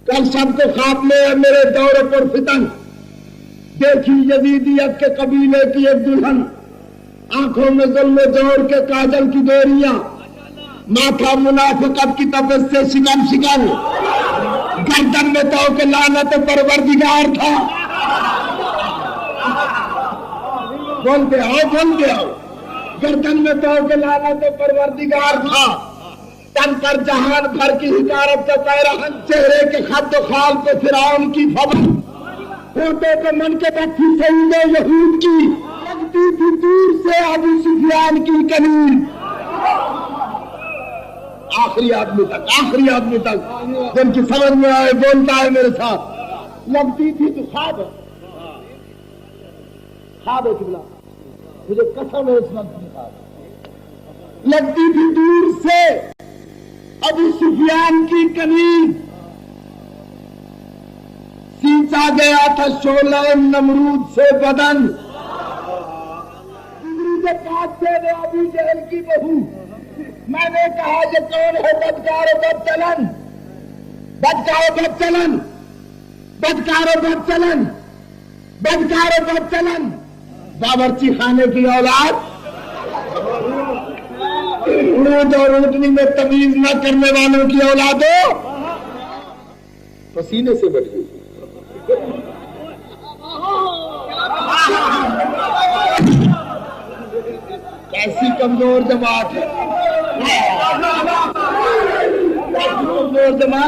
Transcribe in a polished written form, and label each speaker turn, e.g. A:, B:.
A: کل سب کو خواب میں ہے میرے دور پر فتن، دیکھی یزیدیت کے قبیلے کی ایک دلہن، آنکھوں میں ظلم و جور کے کاجل کی ڈوریاں، ماتھا منافقت کی تپش سے شکن شکن، گردن میں تو کہ لعنت پروردگار تھا۔ بولتے آؤ گردن میں تو کہ لعنت پروردگار تھا، تن پر جہان بھر کی حکارت کا پیرہن، چہرے کے خط و خال پہ فرعون کی فبر، ہوٹوں کے من کے بچی سعید یہود کی، لگتی تھی دور سے ابو سفیان کی کنیر۔ آخری آدمی تک جن کی سمجھ میں آئے بولتا ہے میرے ساتھ، لگتی تھی تو خواب ہے قبلہ، مجھے قسم ہے اس وقت کی خواب، لگتی تھی دور سے ابو سفیان کی کنیر، سینچا گیا تھا شعلہ نمرود سے بدن، کے پاس سے وہ ابو جہل کی بہو، میں نے کہا یہ کون ہے بدکار و بدچلن، بدکار و بدچلن، بدکار و بدچلن، بدکار و بدچلن، باورچی خانے کی اولاد، اونٹ اور اونٹنی میں تمیز نہ کرنے والوں کی اولاد ہو، پسینے سے بڑھ گئی۔ ایسی کمزور جماعت ہے، کمزور جماعت